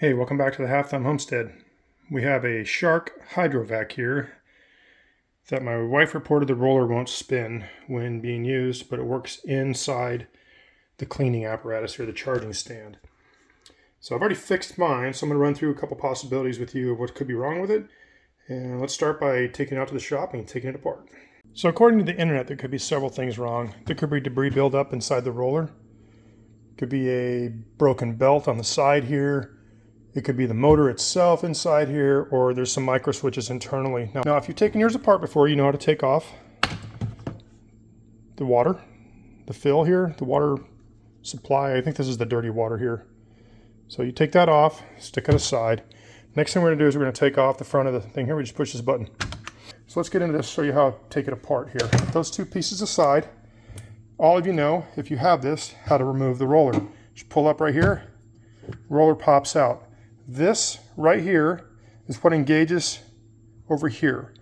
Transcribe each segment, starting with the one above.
Hey, welcome back to the Half Thumb Homestead. We have a Shark HydroVac here that my wife reported the roller won't spin when being used, but it works inside the cleaning apparatus or the charging stand. So I've already fixed mine, so I'm going to run through a couple possibilities with you of what could be wrong with it. And let's start by taking it out to the shop and taking it apart. So according to the internet, there could be several things wrong. There could be debris buildup inside the roller. Could be a broken belt on the side here. It could be the motor itself inside here, or there's some micro switches internally. Now, if you've taken yours apart before, you know how to take off the water, the fill here, the water supply. I think this is the dirty water here. So you take that off, stick it aside. Next thing we're gonna do is we're gonna take off the front of the thing here. We just push this button. So let's get into this, show you how to take it apart here. Those two pieces aside. All of you know, if you have this, how to remove the roller. Just pull up right here, roller pops out. This right here is what engages over here.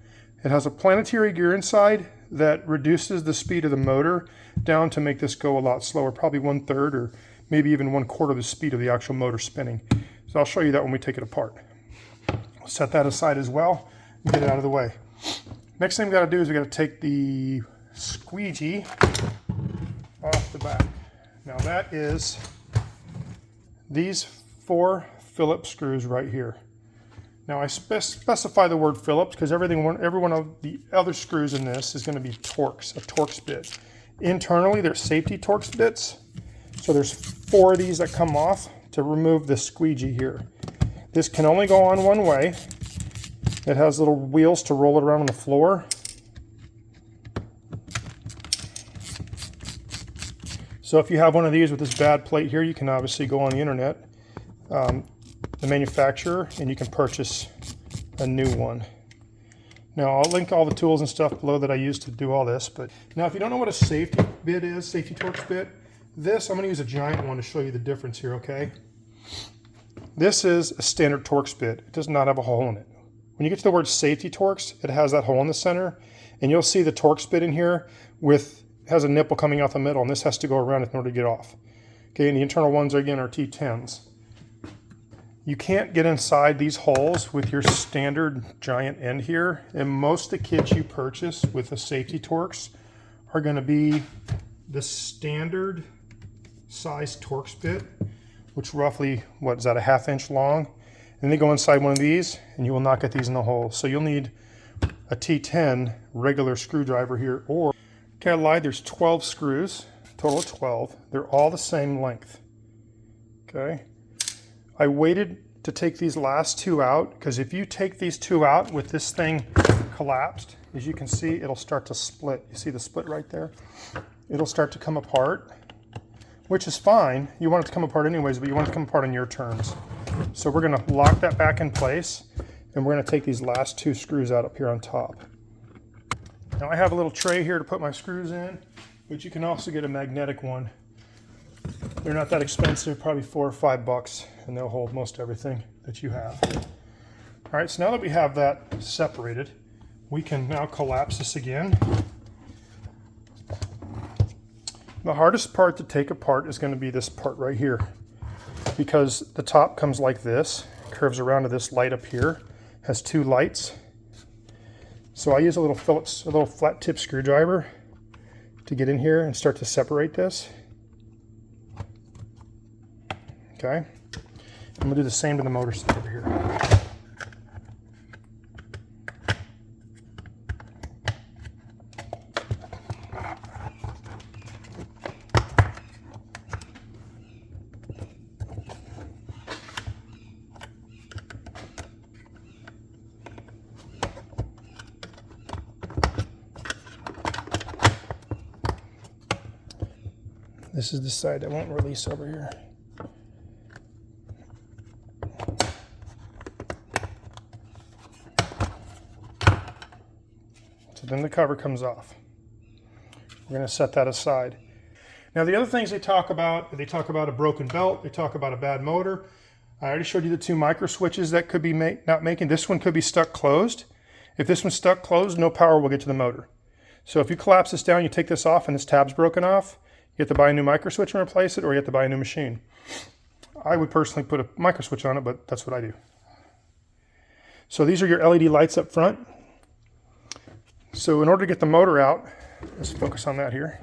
It has a planetary gear inside that reduces the speed of the motor down to make this go a lot slower, probably 1/3 or maybe even 1/4 the speed of the actual motor spinning. So I'll show you that when we take it apart. We'll set that aside as well and get it out of the way. Next thing we got to do is we got to take the squeegee off the back. Now that is these 4 Phillips screws right here. Now I specify the word Phillips because every one of the other screws in this is going to be Torx, a Torx bit. Internally there's safety Torx bits. So there's 4 of these that come off to remove the squeegee here. This can only go on one way. It has little wheels to roll it around on the floor. So if you have one of these with this bad plate here, you can obviously go on the internet, the manufacturer, and you can purchase a new one. Now I'll link all the tools and stuff below that I use to do all this. But now if you don't know what a safety bit is, safety Torx bit, this, I'm going to use a giant one to show you the difference here, okay? This is a standard Torx bit. It does not have a hole in it. When you get to the word safety Torx, it has that hole in the center, and you'll see the Torx bit in here has a nipple coming out the middle, and this has to go around it in order to get off. Okay, and the internal ones again are T10s. You can't get inside these holes with your standard giant end here, and most of the kits you purchase with a safety Torx are going to be the standard size Torx bit, which roughly, what is that, a 1/2 inch long? And they go inside one of these, and you will not get these in the hole. So you'll need a T10 regular screwdriver here, or, okay, I lied, there's 12 screws, total of 12. They're all the same length, okay? I waited to take these last 2 out, because if you take these 2 out with this thing collapsed, as you can see, it'll start to split. You see the split right there? It'll start to come apart, which is fine. You want it to come apart anyways, but you want it to come apart on your terms. So we're gonna lock that back in place, and we're gonna take these last 2 screws out up here on top. Now I have a little tray here to put my screws in, but you can also get a magnetic one. They're not that expensive, probably $4 or $5, and they'll hold most everything that you have. All right, so now that we have that separated, we can now collapse this again. The hardest part to take apart is going to be this part right here, because the top comes like this, curves around to this light up here, has 2 lights. So I use a little Phillips, a little flat tip screwdriver to get in here and start to separate this. Okay, I'm gonna do the same to the motor side over here. This is the side that won't release over here. So then the cover comes off. We're going to set that aside. Now the other things they talk about a broken belt, they talk about a bad motor. I already showed you the 2 micro switches that could be not making. This one could be stuck closed. If this one's stuck closed, no power will get to the motor. So if you collapse this down, you take this off and this tab's broken off, you have to buy a new micro switch and replace it, or you have to buy a new machine. I would personally put a micro switch on it, but that's what I do. So these are your LED lights up front. So in order to get the motor out, let's focus on that here.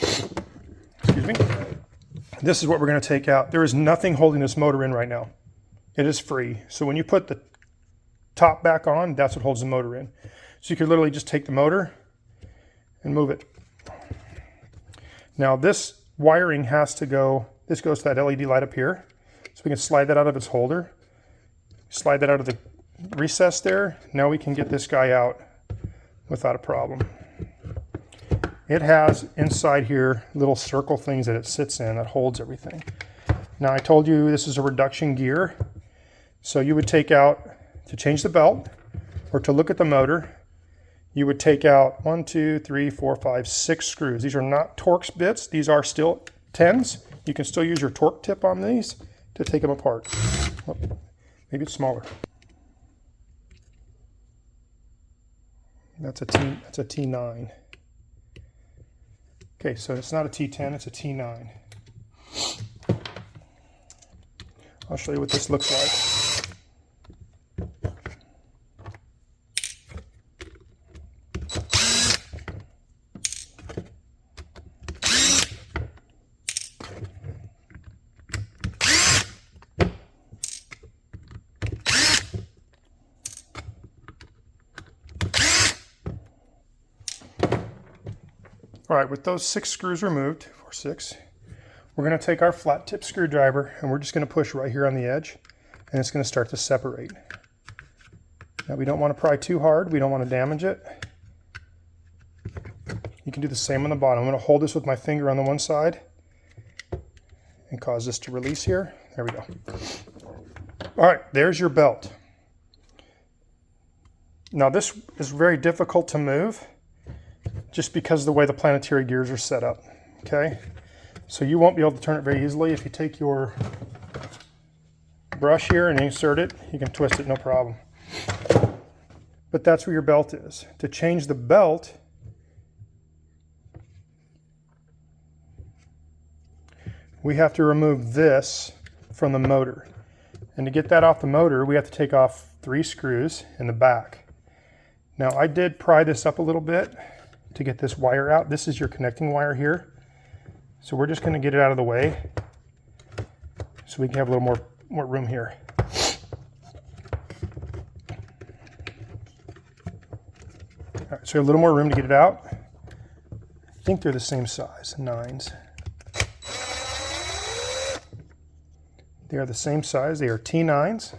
Excuse me. This is what we're going to take out. There is nothing holding this motor in right now. It is free. So when you put the top back on, that's what holds the motor in. So you could literally just take the motor and move it. Now this wiring has to go, this goes to that LED light up here. So we can slide that out of its holder. Slide that out of the recess there. Now we can get this guy out without a problem. It has inside here little circle things that it sits in that holds everything. Now I told you this is a reduction gear. So you would take out, to change the belt or to look at the motor, you would take out 1, 2, 3, 4, 5, 6 screws. These are not Torx bits. These are still 10s. You can still use your torque tip on these to take them apart. Oh, maybe it's smaller. That's a T9. Okay, so it's not a T10, it's a T9. I'll show you what this looks like. All right, with those 6 screws removed, 4, 6, we're going to take our flat tip screwdriver and we're just going to push right here on the edge and it's going to start to separate. Now we don't want to pry too hard, we don't want to damage it. You can do the same on the bottom. I'm going to hold this with my finger on the one side and cause this to release here. There we go. All right, there's your belt. Now this is very difficult to move, just because of the way the planetary gears are set up, okay? So you won't be able to turn it very easily. If you take your brush here and insert it, you can twist it, no problem. But that's where your belt is. To change the belt, we have to remove this from the motor. And to get that off the motor, we have to take off 3 screws in the back. Now I did pry this up a little bit to get this wire out. This is your connecting wire here. So we're just going to get it out of the way so we can have a little more room here. All right, so a little more room to get it out. I think they're the same size, 9s. They are the same size. They are T9s.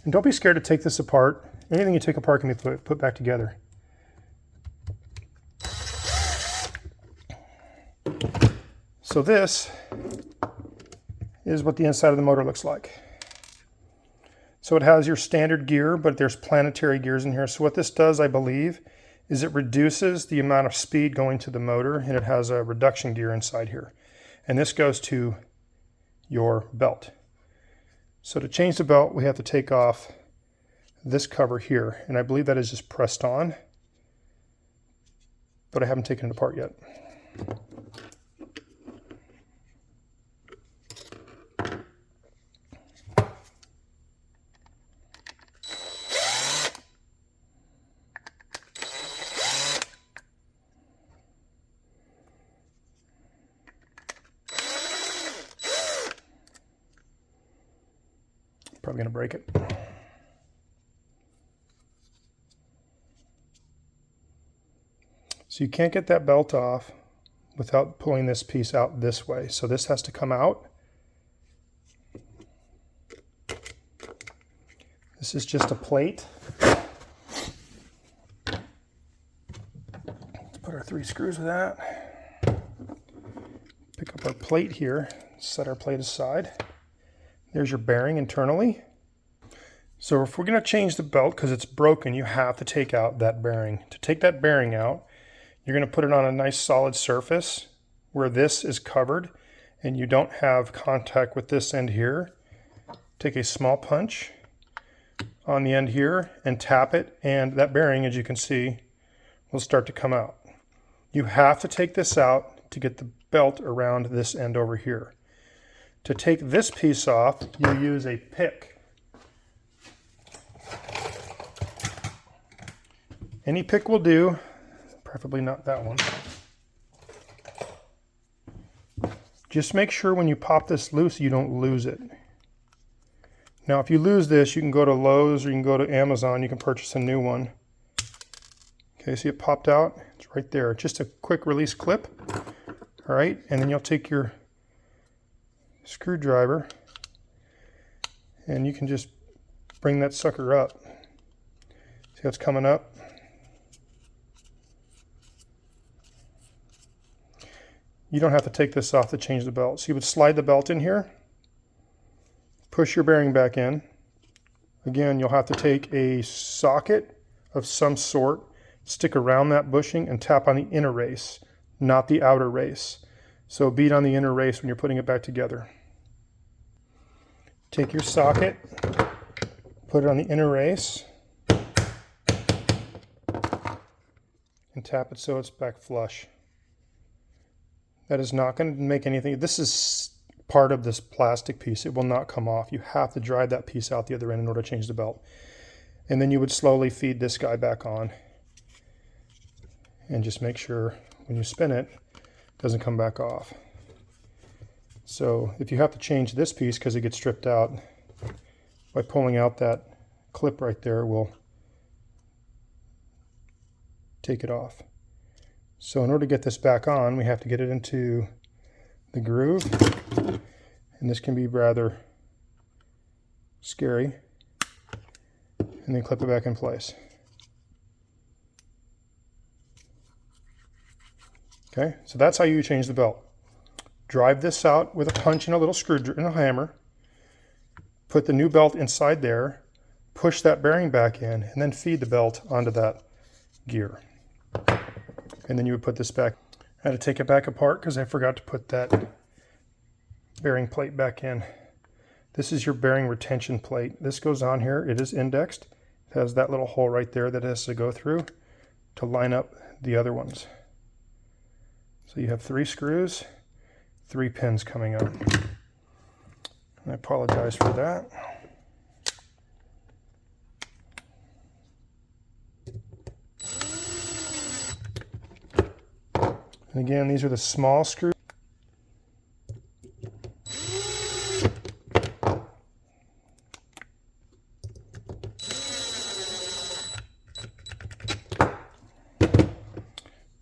And don't be scared to take this apart. Anything you take apart can be put back together. So this is what the inside of the motor looks like. So it has your standard gear, but there's planetary gears in here. So what this does, I believe, is it reduces the amount of speed going to the motor, and it has a reduction gear inside here. And this goes to your belt. So to change the belt, we have to take off this cover here, and I believe that is just pressed on, but I haven't taken it apart yet. Probably going to break it. So you can't get that belt off without pulling this piece out this way. So this has to come out. This is just a plate. Let's put our 3 screws with that. Pick up our plate here, set our plate aside. There's your bearing internally. So if we're going to change the belt because it's broken, you have to take out that bearing. To take that bearing out, you're going to put it on a nice solid surface where this is covered and you don't have contact with this end here. Take a small punch on the end here and tap it, and that bearing, as you can see, will start to come out. You have to take this out to get the belt around this end over here. To take this piece off, you use a pick. Any pick will do, preferably not that one. Just make sure when you pop this loose, you don't lose it. Now, if you lose this, you can go to Lowe's or you can go to Amazon. You can purchase a new one. Okay, see it popped out? It's right there. Just a quick release clip. All right, and then you'll take your screwdriver and you can just bring that sucker up. See how it's coming up? You don't have to take this off to change the belt. So you would slide the belt in here, push your bearing back in. Again, you'll have to take a socket of some sort, stick around that bushing and tap on the inner race, not the outer race. So beat on the inner race when you're putting it back together. Take your socket, put it on the inner race, and tap it so it's back flush. That is not going to make anything. This is part of this plastic piece. It will not come off. You have to drive that piece out the other end in order to change the belt. And then you would slowly feed this guy back on. And just make sure when you spin it, doesn't come back off. So if you have to change this piece because it gets stripped out, by pulling out that clip right there will take it off. So in order to get this back on, we have to get it into the groove, and this can be rather scary, and then clip it back in place. Okay, so that's how you change the belt. Drive this out with a punch and a little screwdriver and a hammer. Put the new belt inside there, push that bearing back in, and then feed the belt onto that gear. And then you would put this back. I had to take it back apart because I forgot to put that bearing plate back in. This is your bearing retention plate. This goes on here. It is indexed. It has that little hole right there that it has to go through to line up the other ones. So you have 3 screws, 3 pins coming up. I apologize for that. And again, these are the small screws.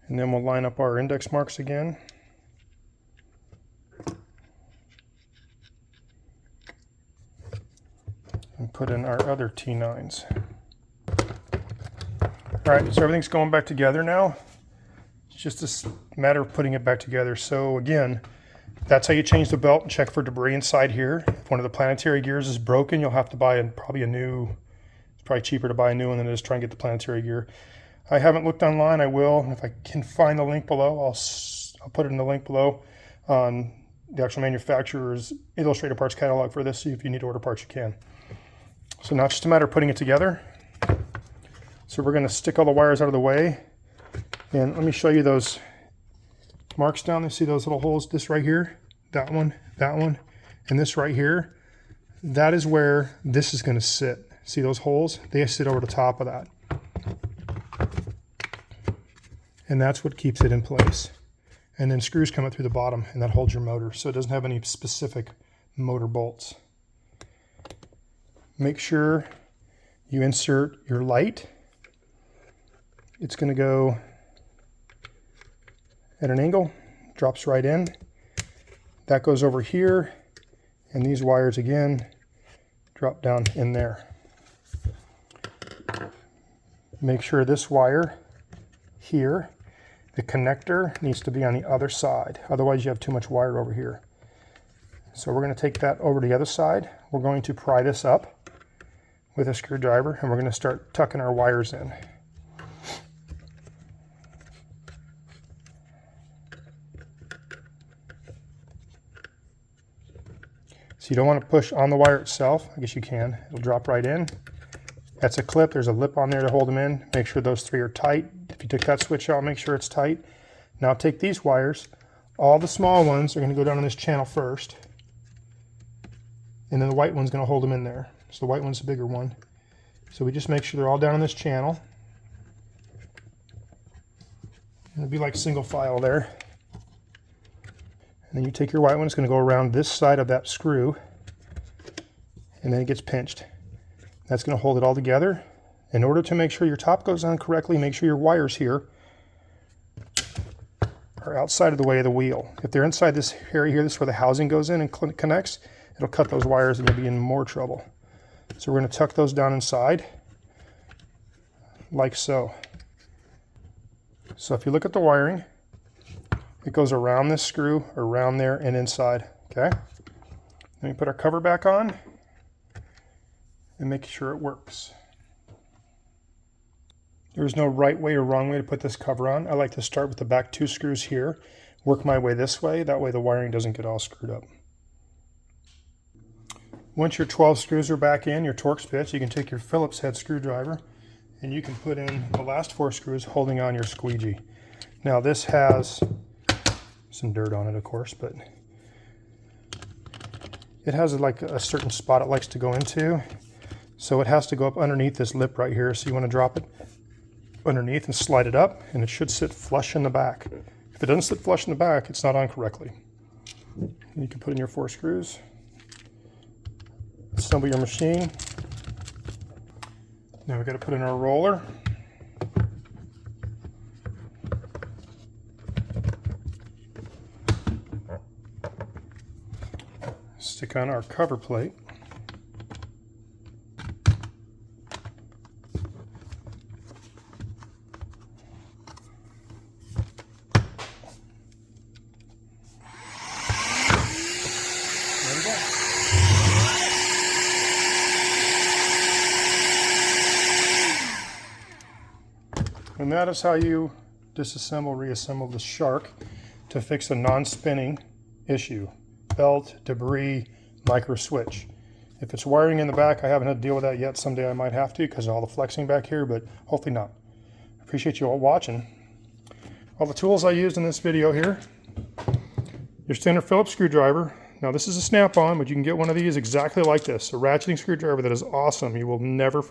And then we'll line up our index marks again. And put in our other T9s. All right, so everything's going back together now. It's just a matter of putting it back together. So again, that's how you change the belt and check for debris inside here. If one of the planetary gears is broken, you'll have to buy probably a new, it's probably cheaper to buy a new one than it is try and get the planetary gear. I haven't looked online. I will. If I can find the link below, I'll put it in the link below on the actual manufacturer's illustrated parts catalog for this. See if you need to order parts, you can. So now it's just a matter of putting it together. So we're going to stick all the wires out of the way. And let me show you those marks down there. See those little holes? This right here, that one, and this right here. That is where this is going to sit. See those holes? They sit over the top of that. And that's what keeps it in place. And then screws come up through the bottom, and that holds your motor. So it doesn't have any specific motor bolts. Make sure you insert your light. It's going to go at an angle, drops right in. That goes over here, and these wires again drop down in there. Make sure this wire here, the connector, needs to be on the other side. Otherwise you have too much wire over here. So we're going to take that over to the other side. We're going to pry this up with a screwdriver, and we're going to start tucking our wires in. So you don't want to push on the wire itself. I guess you can. It'll drop right in. That's a clip. There's a lip on there to hold them in. Make sure those 3 are tight. If you took that switch out, make sure it's tight. Now take these wires. All the small ones are going to go down in this channel first. and then the white one's going to hold them in there. So the white one's the bigger one. So we just make sure they're all down in this channel. It'll be like single file there. And then you take your white one, it's going to go around this side of that screw, and then it gets pinched. That's going to hold it all together. In order to make sure your top goes on correctly, make sure your wires here are outside of the way of the wheel. If they're inside this area here, this is where the housing goes in and connects, it'll cut those wires and you'll be in more trouble. So we're going to tuck those down inside, like so. So if you look at the wiring, it goes around this screw, around there, and inside, okay? Then we put our cover back on and make sure it works. There's no right way or wrong way to put this cover on. I like to start with the back 2 screws here, work my way this way, that way the wiring doesn't get all screwed up. Once your 12 screws are back in, your Torx bits, you can take your Phillips head screwdriver and you can put in the last 4 screws holding on your squeegee. Now this has some dirt on it, of course, but it has like a certain spot it likes to go into. So it has to go up underneath this lip right here. So you want to drop it underneath and slide it up, and it should sit flush in the back. If it doesn't sit flush in the back, it's not on correctly. And you can put in your 4 screws, assemble your machine. Now we've got to put in our roller. Stick on our cover plate. There we go. And that is how you disassemble, reassemble the Shark to fix a non-spinning issue. Belt, debris, micro switch. If it's wiring in the back, I haven't had to deal with that yet. Someday I might have to because of all the flexing back here, but hopefully not. Appreciate you all watching. All the tools I used in this video here. Your standard Phillips screwdriver. Now this is a snap-on, but you can get one of these exactly like this. A ratcheting screwdriver that is awesome. You will never,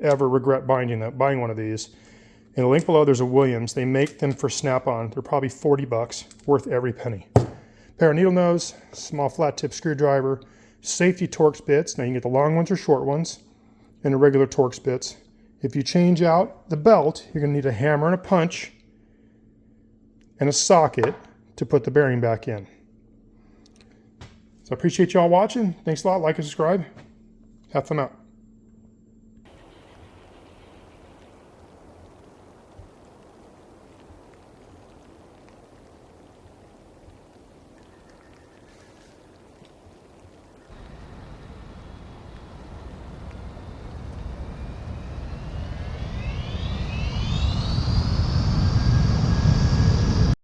ever regret buying one of these. In the link below, there's a Williams. They make them for snap-on. They're probably 40 bucks, worth every penny. Pair of needle nose, small flat tip screwdriver, safety Torx bits. Now you can get the long ones or short ones, and the regular Torx bits. If you change out the belt, you're going to need a hammer and a punch and a socket to put the bearing back in. So I appreciate you all watching. Thanks a lot. Like and subscribe. Have fun out.